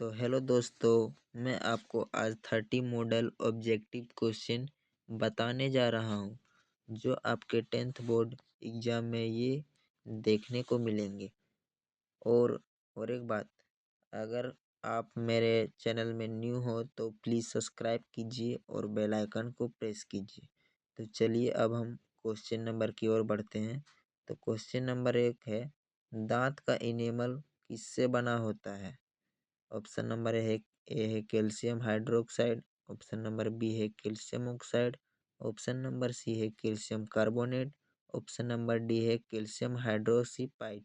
तो हेलो दोस्तों, मैं आपको आज 30 मॉडल ऑब्जेक्टिव क्वेश्चन बताने जा रहा हूँ जो आपके 10th बोर्ड एग्जाम में ये देखने को मिलेंगे। और एक बात, अगर आप मेरे चैनल में न्यू हो तो प्लीज़ सब्सक्राइब कीजिए और बेल आइकन को प्रेस कीजिए। तो चलिए अब हम क्वेश्चन नंबर की ओर बढ़ते हैं। तो क्वेश्चन नंबर 1 है, दांत का इनेमल किससे बना होता है? ऑप्शन नंबर ए है calcium hydroxide. Option number B है calcium oxide. Option number C है calcium carbonate. Option number D है कैल्शियम हाइड्रोक्सीपाइड।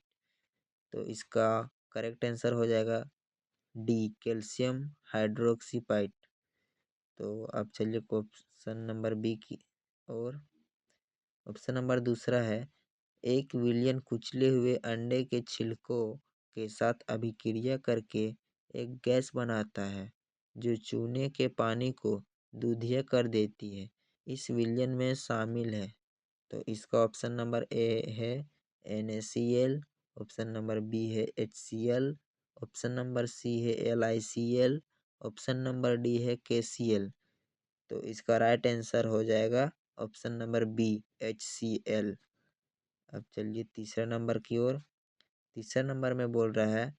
तो इसका करेक्ट आंसर हो जाएगा डी, कैल्शियम हाइड्रोक्सीपाइड। तो आप चलिए ऑप्शन नंबर बी की और ऑप्शन नंबर दूसरा है, एक विलियन कुचले हुए अंडे के छिलकों के साथ अभिक्रिया करके एक गैस बनाता है जो चूने के पानी को दूधिया कर देती है। इस विलियन में शामिल है। तो इसका ऑप्शन नंबर ए है NaCl। ऑप्शन नंबर बी है HCl। ऑप्शन नंबर सी है LiCl। ऑप्शन नंबर डी है KCl। तो इसका राइट आंसर हो जाएगा ऑप्शन नंबर बी, HCl। अब चलिए तीसरा नंबर की ओर। तीसरा नंबर में बोल रहा है,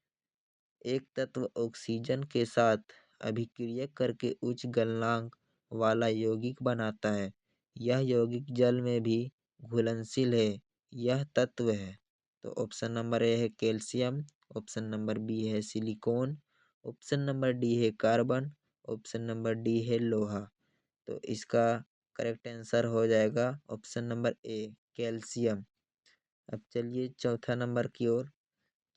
एक तत्व ऑक्सीजन के साथ अभिक्रिया करके उच्च गलनांक वाला यौगिक बनाता है। यह यौगिक जल में भी घुलनशील है। यह तत्व है। तो ऑप्शन नंबर ए है कैल्शियम। ऑप्शन नंबर बी है सिलिकॉन। ऑप्शन नंबर डी है कार्बन। ऑप्शन नंबर डी है लोहा। तो इसका करेक्ट आंसर हो जाएगा ऑप्शन नंबर ए, कैल्शियम। अब चलिए चौथा नंबर की ओर।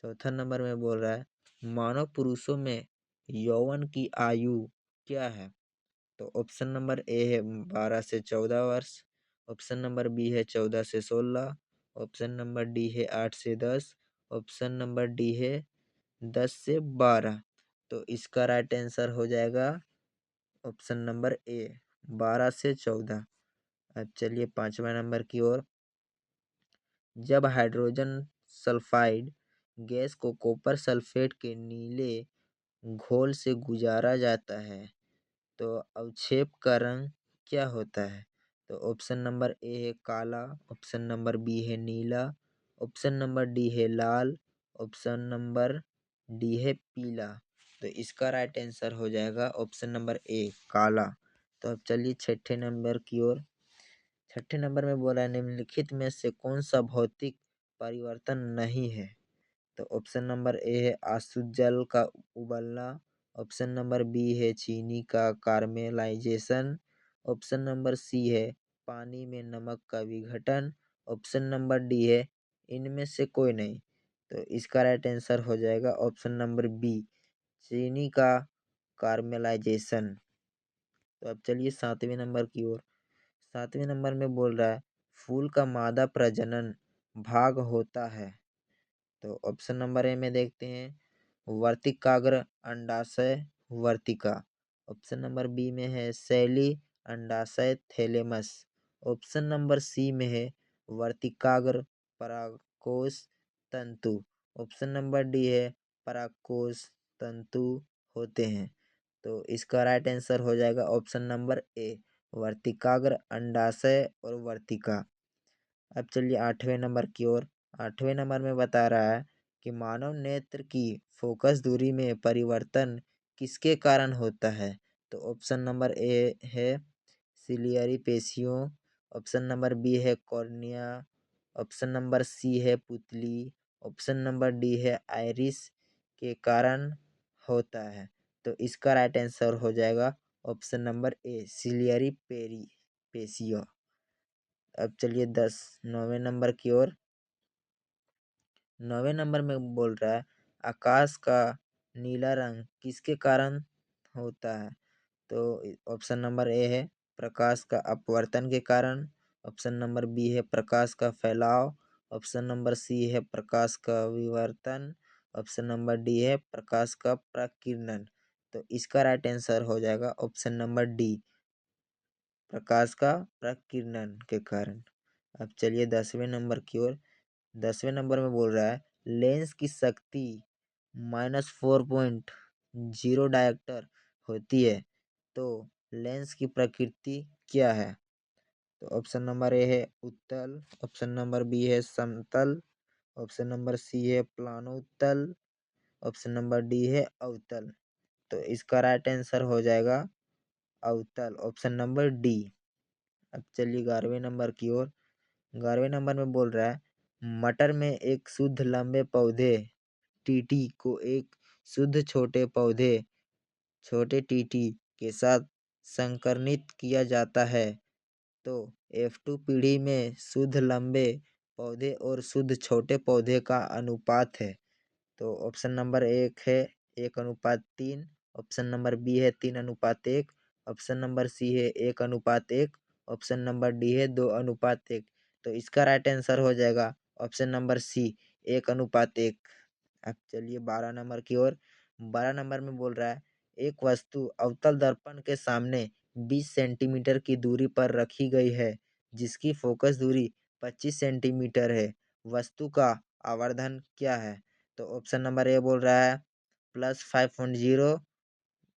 चौथा नंबर में बोल रहा है, मानव पुरुषों में यौवन की आयु क्या है? तो ऑप्शन नंबर ए है 12 से 14 वर्ष। ऑप्शन नंबर बी है 14 से 16। ऑप्शन नंबर डी है 8 से 10। ऑप्शन नंबर डी है 10 से 12। तो इसका राइट आंसर हो जाएगा ऑप्शन नंबर ए, 12 से 14। अब चलिए पांचवा नंबर की ओर। जब हाइड्रोजन सल्फाइड गैस को कॉपर सल्फेट के नीले घोल से गुजारा जाता है तो अवक्षेप का रंग क्या होता है? तो ऑप्शन नंबर ए है काला। ऑप्शन नंबर बी है नीला। ऑप्शन नंबर डी है लाल। ऑप्शन नंबर डी है पीला। तो इसका राइट आंसर हो जाएगा ऑप्शन नंबर ए, काला। तो अब चलिए छठे नंबर की ओर। छठे नंबर में बोला, निम्नलिखित में से कौन सा भौतिक परिवर्तन नहीं है? तो ऑप्शन नंबर ए है आशुद्ध जल का उबलना। ऑप्शन नंबर बी है चीनी का कार्मेलाइजेशन। ऑप्शन नंबर सी है पानी में नमक का विघटन। ऑप्शन नंबर डी है इनमें से कोई नहीं। तो इसका राइट आंसर हो जाएगा ऑप्शन नंबर बी, चीनी का कार्मेलाइजेशन। तो अब चलिए सातवें नंबर की ओर। सातवें नंबर में बोल रहा है, फूल का मादा प्रजनन भाग होता है। तो ऑप्शन नंबर ए में देखते हैं, वर्तिकाग्र अंडाशय वर्तिका। ऑप्शन नंबर बी में है शैली अंडाशय थैलेमस। ऑप्शन नंबर सी में है वर्तिकाग्र परागकोश तंतु। ऑप्शन नंबर डी है परागकोश तंतु होते हैं। तो इसका राइट आंसर हो जाएगा ऑप्शन नंबर ए, वर्तिकाग्र अंडाशय और वर्तिका। अब चलिए आठवें नंबर की ओर। आठवें नंबर में बता रहा है कि मानव नेत्र की फोकस दूरी में परिवर्तन किसके कारण होता है? तो ऑप्शन नंबर ए है सिलियरी पेशियों। ऑप्शन नंबर बी है कॉर्निया। ऑप्शन नंबर सी है पुतली। ऑप्शन नंबर डी है आइरिस के कारण होता है। तो इसका राइट आंसर हो जाएगा ऑप्शन नंबर ए, सिलियरी पेरी पेशियों। अब चलिए 9वें नंबर की ओर। 9वें नंबर में बोल रहा है, आकाश का नीला रंग किसके कारण होता है? तो ऑप्शन नंबर ए है प्रकाश का अपवर्तन के कारण। ऑप्शन नंबर बी है प्रकाश का फैलाव। ऑप्शन नंबर सी है प्रकाश का विवर्तन। ऑप्शन नंबर डी है प्रकाश का प्रकीर्णन। तो इसका राइट आंसर हो जाएगा ऑप्शन नंबर डी, प्रकाश का प्रकीर्णन के कारण। अब चलिए 10वें नंबर की ओर। 10वें नंबर में बोल रहा है, लेंस की शक्ति -4 जीरो डायरेक्टर होती है तो लेंस की प्रकृति क्या है? तो ऑप्शन नंबर ए है उत्तल, ऑप्शन नंबर बी है समतल, ऑप्शन नंबर सी है प्लानोत्तल, ऑप्शन नंबर डी है अवतल। तो इसका राइट आंसर हो जाएगा अवतल, ऑप्शन नंबर डी। अब चलिए 11वें नंबर की ओर। 11वें नंबर में बोल रहा है मटर में एक शुद्ध लंबे पौधे टीटी को एक शुद्ध छोटे पौधे छोटे टीटी के साथ संकरनित किया जाता है तो F2 पीढ़ी में शुद्ध लंबे पौधे और शुद्ध छोटे पौधे का अनुपात है। तो ऑप्शन नंबर 1 है 1:3, ऑप्शन नंबर बी है 3:1, ऑप्शन नंबर सी है 1:1, ऑप्शन नंबर डी है 2:1। तो इसका राइट आंसर हो जाएगा ऑप्शन नंबर सी 1:1। अब चलिए 12 नंबर की ओर। 12 नंबर में बोल रहा है एक वस्तु अवतल दर्पण के सामने 20 सेंटीमीटर की दूरी पर रखी गई है जिसकी फोकस दूरी 25 सेंटीमीटर है। वस्तु का आवर्धन क्या है? तो ऑप्शन नंबर ए बोल रहा है +5.0,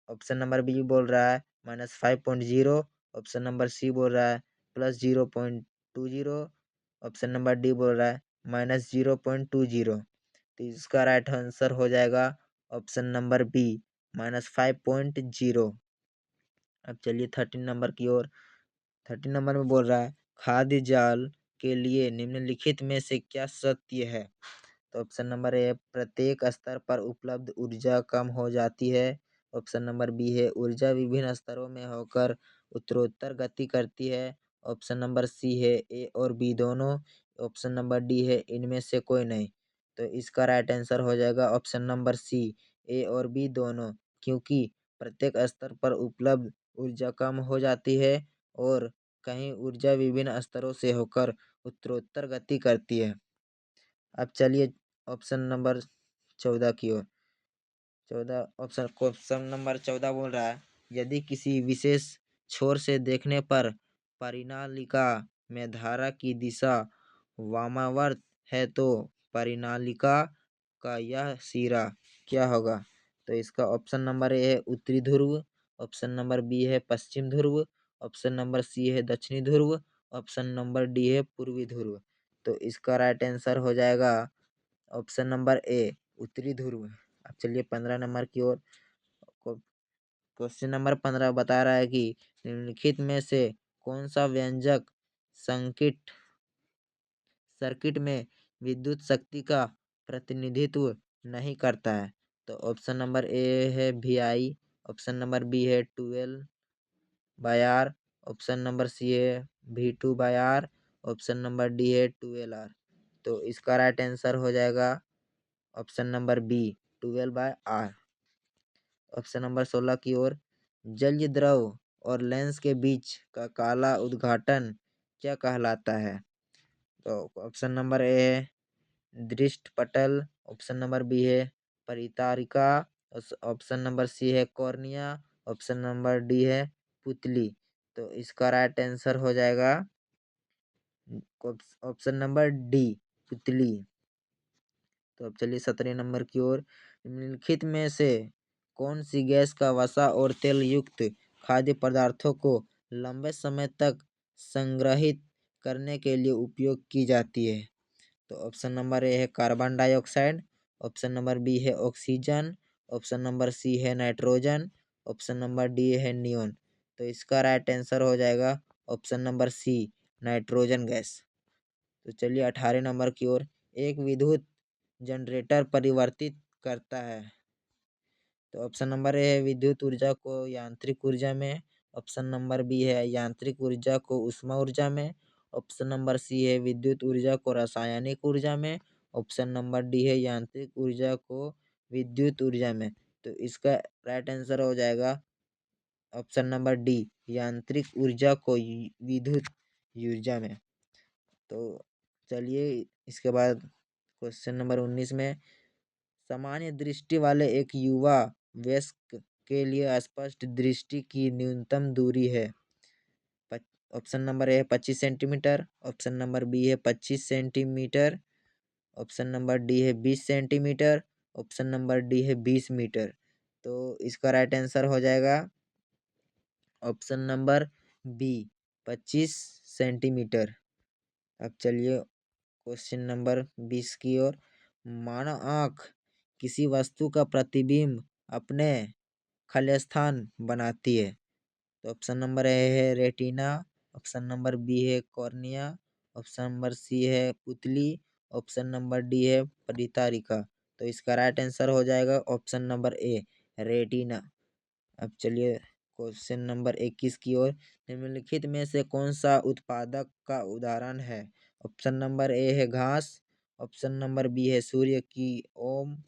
ऑप्शन नंबर बी बोल रहा है -5.0, ऑप्शन नंबर सी बोल रहा है +0.20, ऑप्शन नंबर डी बोल रहा है -0.20। तो इसका राइट आंसर हो जाएगा ऑप्शन नंबर बी -5.0। अब चलिए 13 नंबर की ओर। 13 नंबर में बोल रहा है खाद्य जाल के लिए निम्नलिखित में से क्या सत्य है? तो ऑप्शन नंबर ए प्रत्येक स्तर पर उपलब्ध ऊर्जा कम हो जाती है, ऑप्शन नंबर बी है ऊर्जा विभिन्न स्तरों में होकर उत्तरोत्तर गति करती है, ऑप्शन नंबर सी है ए और बी दोनों, ऑप्शन नंबर डी है इनमें से कोई नहीं। तो इसका राइट आंसर हो जाएगा ऑप्शन नंबर सी ए और बी दोनों, क्योंकि प्रत्येक स्तर पर उपलब्ध ऊर्जा कम हो जाती है और कहीं ऊर्जा विभिन्न स्तरों से होकर उत्तरोत्तर गति करती है। अब चलिए ऑप्शन नंबर 14 की ओर। 14 बोल रहा है यदि किसी विशेष छोर से देखने पर परिनालिका में धारा की दिशा वामावर्त है तो परिनालिका का यह सिरा क्या होगा? तो इसका ऑप्शन नंबर ए है उत्तरी ध्रुव, ऑप्शन नंबर बी है पश्चिम ध्रुव, ऑप्शन नंबर सी है दक्षिणी ध्रुव, ऑप्शन नंबर डी है पूर्वी ध्रुव। तो इसका राइट आंसर हो जाएगा ऑप्शन नंबर ए उत्तरी ध्रुव। अब चलिए 15 नंबर की ओर। क्वेश्चन नंबर 15 बता रहा है कि निम्नलिखित में से कौन सा व्यंजक संकिट सर्किट में विद्युत शक्ति का प्रतिनिधित्व नहीं करता है? तो ऑप्शन नंबर ए है VI, ऑप्शन नंबर बी है 12/R, ऑप्शन नंबर सी है V2/R, ऑप्शन नंबर डी है 12R। तो इसका राइट आंसर हो जाएगा option number B 12/R। Option number 16 की ओर। जलीय द्रव और लेंस के बीच का काला उद्घाटन क्या कहलाता है? तो ऑप्शन नंबर ए है दृष्ट पटल, ऑप्शन नंबर बी है परितारिका, ऑप्शन नंबर सी है कॉर्निया, ऑप्शन नंबर डी है पुतली। तो इसका राइट आंसर हो जाएगा ऑप्शन नंबर डी पुतली। तो अब चलिए 17 नंबर की ओर। निम्नलिखित में से कौन सी गैस का वसा और तेल युक्त खाद्य पदार्थों को लंबे समय तक संग्रहित करने के लिए उपयोग की जाती है? तो ऑप्शन नंबर ए है carbon dioxide, option number B है ऑक्सीजन, ऑप्शन नंबर सी है नाइट्रोजन, ऑप्शन नंबर डी है नियोन। तो इसका राइट आंसर हो जाएगा option number C nitrogen gas. तो चलिए 18 नंबर की ओर। एक विद्युत जनरेटर परिवर्तित करता है। तो ऑप्शन नंबर ए है विद्युत ऊर्जा को यांत्रिक ऊर्जा में, ऑप्शन नंबर बी है यांत्रिक ऊर्जा को ऊष्मा ऊर्जा में, ऑप्शन नंबर सी है विद्युत ऊर्जा को रासायनिक ऊर्जा में, ऑप्शन नंबर डी है यांत्रिक ऊर्जा को विद्युत ऊर्जा में। तो इसका राइट आंसर हो जाएगा ऑप्शन नंबर डी यांत्रिक ऊर्जा को विद्युत ऊर्जा में। तो चलिए इसके बाद क्वेश्चन नंबर 19 में सामान्य दृष्टि वाले एक युवा वयस्क के लिए स्पष्ट दृष्टि की न्यूनतम दूरी है। ऑप्शन नंबर ए है 25 सेंटीमीटर, ऑप्शन नंबर बी है 25 सेंटीमीटर, ऑप्शन नंबर डी है 20 सेंटीमीटर, ऑप्शन नंबर डी है 20 मीटर। तो इसका राइट आंसर हो जाएगा ऑप्शन नंबर बी 25 सेंटीमीटर। अब चलिए क्वेश्चन नंबर 20 की ओर। मानव आँख किसी वस्तु का प्रतिबिंब अपने खालिस्तान बनाती है। तो ऑप्शन नंबर ए है रेटिना, ऑप्शन नंबर बी है कॉर्निया, ऑप्शन नंबर सी है पुतली, ऑप्शन नंबर डी है परितारिका। तो इसका राइट आंसर हो जाएगा ऑप्शन नंबर ए रेटिना। अब चलिए क्वेश्चन नंबर 21 की ओर। निम्नलिखित में से कौन सा उत्पादक का उदाहरण है। ऑप्शन नंबर ए है घास, ऑप्शन नंबर बी है सूर्य की ओम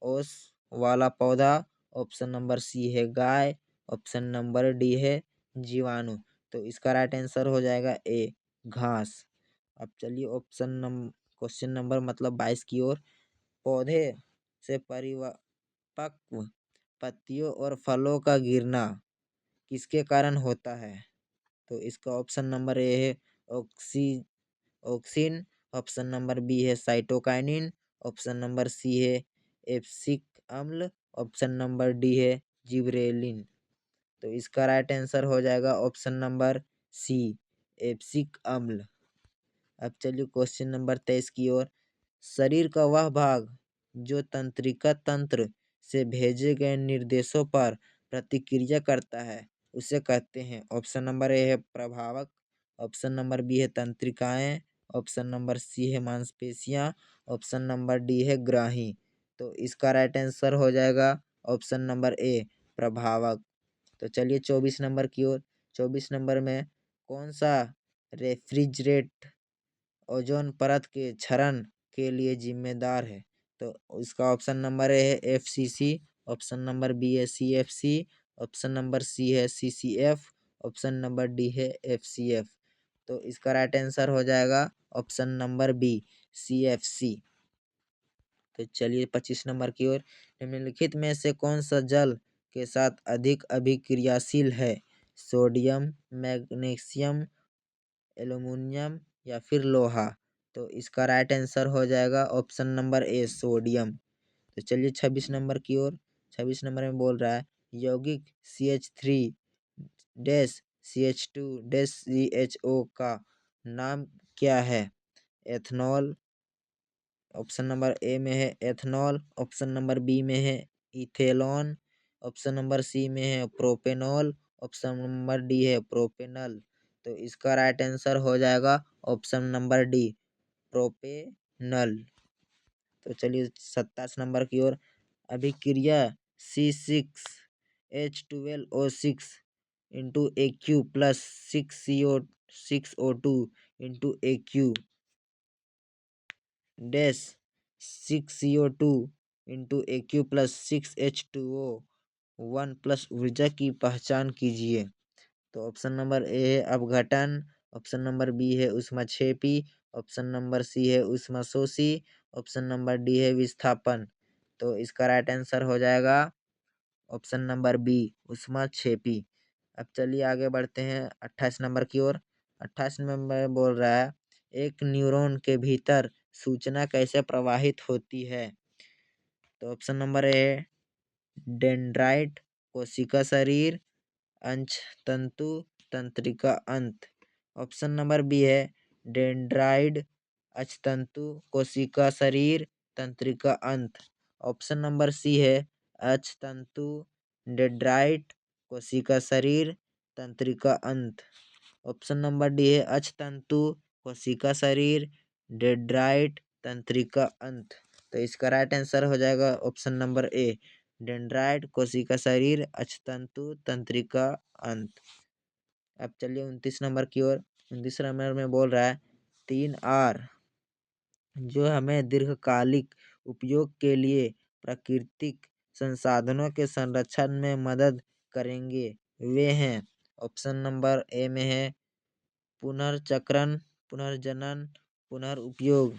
ओस वाला पौधा, ऑप्शन नंबर सी है गाय, ऑप्शन नंबर डी है जीवाणु। तो इसका राइट आंसर हो जाएगा ए घास। अब चलिए क्वेश्चन नंबर मतलब 22 की ओर। पौधे से परिपक्व पत्तियों और फलों का गिरना किसके कारण होता है। तो इसका ऑप्शन नंबर ए है oxy auxin, option number B है साइटोकाइनिन, ऑप्शन नंबर सी है एप्सिक अम्ल, ऑप्शन नंबर डी है जिबरेलिन। तो इसका राइट आंसर हो जाएगा ऑप्शन नंबर सी एप्सिक अम्ल। अब चलिए क्वेश्चन नंबर 23 की ओर। शरीर का वह भाग जो तंत्रिका तंत्र से भेजे गए निर्देशों पर प्रतिक्रिया करता है उसे कहते हैं। ऑप्शन नंबर ए है प्रभावक, ऑप्शन नंबर बी है तंत्रिकाएं, ऑप्शन नंबर सी है मांसपेशियां, ऑप्शन नंबर डी है ग्राही। तो इसका राइट आंसर हो जाएगा ऑप्शन नंबर ए प्रभावक। तो चलिए 24 नंबर की ओर। 24 नंबर में कौन सा रेफ्रिजरेट ओजोन परत के क्षरण के लिए जिम्मेदार है। तो इसका ऑप्शन नंबर ए है एफसीसी, ऑप्शन नंबर बी है सीएफसी, ऑप्शन नंबर सी है सीसीएफ, ऑप्शन नंबर डी है एफसीएफ। तो इसका राइट आंसर हो जाएगा ऑप्शन नंबर बी सीएफसी। तो चलिए 25 नंबर की ओर। निम्नलिखित में से कौन सा जल के साथ अधिक अभिक्रियाशील है। सोडियम, मैग्नीशियम, एल्युमिनियम या फिर लोहा। तो इसका राइट आंसर हो जाएगा ऑप्शन नंबर ए सोडियम। तो चलिए 26 नंबर की ओर। 26 नंबर में बोल रहा है यौगिक CH3 dash CH2 dash CHO का नाम क्या है। एथनॉल, ऑप्शन नंबर ए में है एथनॉल, ऑप्शन नंबर बी में है इथेलॉन, ऑप्शन नंबर सी में है प्रोपेनॉल, ऑप्शन नंबर डी है प्रोपेनल। तो इसका राइट आंसर हो जाएगा ऑप्शन नंबर डी प्रोपेनल। तो चलिए 27 नंबर की ओर। अभिक्रिया C6H12O6 into AQ plus 6CO2 into AQ dash 6CO2 into AQ plus 6H2O 1 plus ऊर्जा की पहचान कीजिए। तो ऑप्शन नंबर ए है अपघटन, ऑप्शन नंबर बी है ऊष्माक्षेपी, ऑप्शन नंबर सी है ऊष्माशोषी, ऑप्शन नंबर डी है विस्थापन। तो इसका राइट आंसर हो जाएगा ऑप्शन नंबर बी ऊष्माक्षेपी। अब चलिए आगे बढ़ते हैं 28 नंबर की ओर। 28 नंबर बोल रहा है एक न्यूरॉन के भीतर सूचना कैसे प्रवाहित होती है। तो ऑप्शन नंबर ए डेंड्राइट कोशिका शरीर, अंश तंतु, तंत्रिका अंत। ऑप्शन नंबर बी है डेंड्राइड अक्षतंतु कोशिका शरीर तंत्रिका अंत। ऑप्शन नंबर सी है अक्षतंतु डेंड्राइट कोशिका शरीर तंत्रिका अंत। ऑप्शन नंबर डी है अक्षतंतु कोशिका शरीर डेंड्राइट तंत्रिका अंत। तो इसका राइट आंसर हो जाएगा ऑप्शन नंबर ए डेंड्राइट कोशिका शरीर अक्षतंतु तंत्रिका अंत। अब चलिए 29 नंबर की ओर। 29 नंबर में बोल रहा है 3R जो हमें दीर्घकालिक उपयोग के लिए प्राकृतिक संसाधनों के संरक्षण में मदद करेंगे वे हैं। ऑप्शन नंबर ए में है पुनर्चक्रण, पुनर्जनन, पुनर्उपयोग।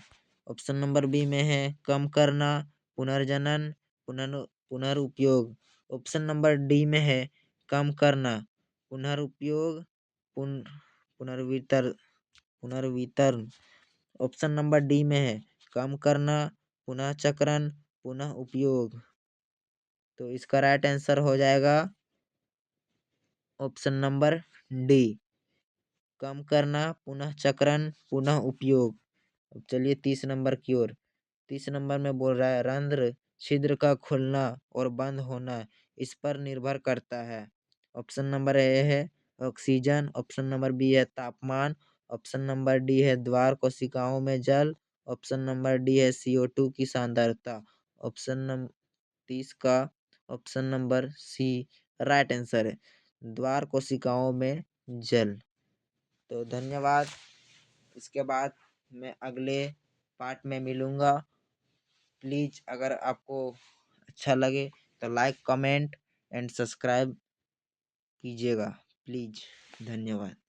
ऑप्शन नंबर बी में है कम करना, पुनर्जनन, पुनर्उपयोग। ऑप्शन नंबर डी में है कम करना, पुनर्उपयोग, पुनर्वितर पुनर्वितरण। ऑप्शन नंबर डी में है कम करना, पुनः चक्रण, पुनः उपयोग। तो इसका राइट आंसर हो जाएगा ऑप्शन नंबर डी, कम करना, पुनः चक्रण, पुनः उपयोग। अब चलिए 30 नंबर की ओर। 30 नंबर में बोल रहा है रंध्र छिद्र का खुलना और बंद होना इस पर निर्भर करता है। ऑप्शन नंबर ए है ऑक्सीजन, ऑप्शन नंबर बी है तापमान, ऑप्शन नंबर डी है द्वार कोशिकाओं में जल, ऑप्शन नंबर डी है CO2 की सांद्रता। ऑप्शन नंबर 30 का option number C right answer है, द्वार कोशिकाओं में जल। तो धन्यवाद। इसके बाद मैं अगले पार्ट में मिलूँगा। प्लीज़ अगर आपको अच्छा लगे तो लाइक, कमेंट एंड सब्सक्राइब कीजिएगा प्लीज़। धन्यवाद।